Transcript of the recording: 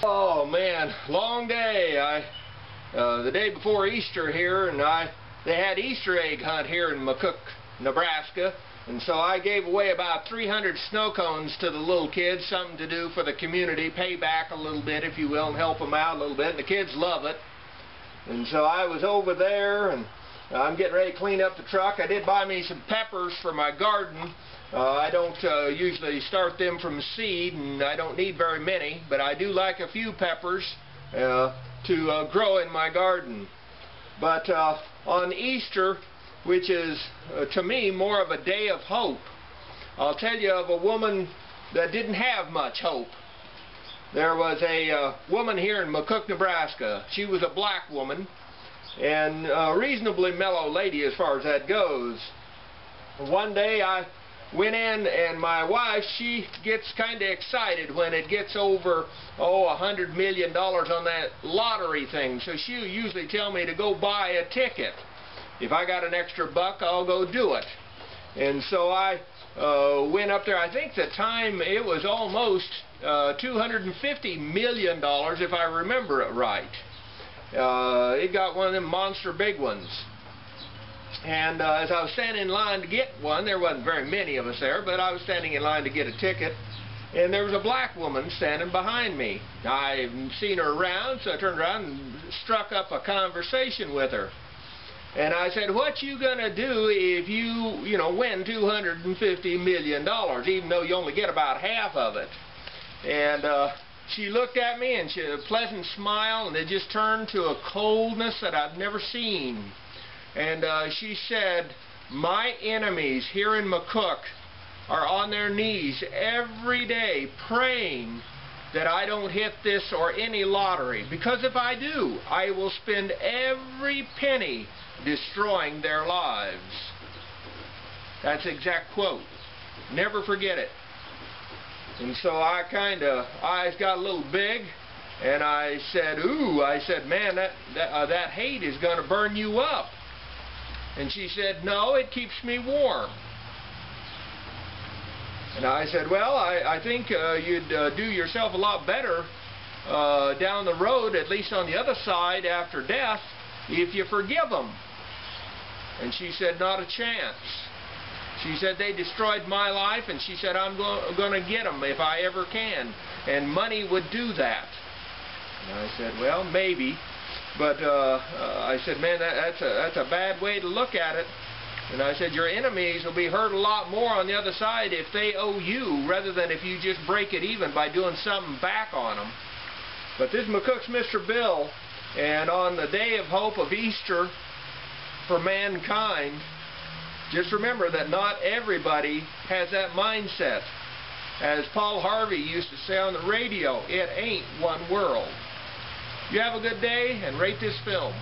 Oh man, long day. The day before Easter here, and they had Easter egg hunt here in McCook, Nebraska, and so I gave away about 300 snow cones to the little kids, something to do for the community, pay back a little bit, if you will, and help them out a little bit, and the kids love it. And so I was over there, and I'm getting ready to clean up the truck. I did buy me some peppers for my garden. I don't usually start them from seed, and I don't need very many, but I do like a few peppers to grow in my garden. But on Easter, which is to me more of a day of hope, I'll tell you of a woman that didn't have much hope. There was a woman here in McCook, Nebraska. She was a black woman, and a reasonably mellow lady as far as that goes. One day I went in, and my wife, she gets kind of excited when it gets over, $100 million on that lottery thing. So she'll usually tell me to go buy a ticket. If I got an extra buck, I'll go do it. And so I went up there. I think the time it was almost $250 million, if I remember it right. It got one of them monster big ones. And as I was standing in line to get one, there wasn't very many of us there, but I was standing in line to get a ticket, and there was a black woman standing behind me. I hadn't seen her around, so I turned around and struck up a conversation with her. And I said, "What you gonna do if you win $250 million, even though you only get about half of it?" And she looked at me, and she had a pleasant smile, and it just turned to a coldness that I've never seen. And she said, "My enemies here in McCook are on their knees every day praying that I don't hit this or any lottery, because if I do, I will spend every penny destroying their lives." That's the exact quote. Never forget it. And so eyes got a little big, and I said, "Ooh," I said, "man, that hate is going to burn you up." And she said, "No, it keeps me warm." And I said, "Well, I think you'd do yourself a lot better down the road, at least on the other side after death, if you forgive them." And she said, "Not a chance." She said, "They destroyed my life," and she said, "I'm going to get them if I ever can. And money would do that." And I said, "Well, maybe." But I said, "Man, that's a bad way to look at it." And I said, "Your enemies will be hurt a lot more on the other side if they owe you, rather than if you just break it even by doing something back on them." But this is McCook's Mr. Bill, and on the day of hope of Easter for mankind, just remember that not everybody has that mindset. As Paul Harvey used to say on the radio, it ain't one world. You have a good day, and rate this film.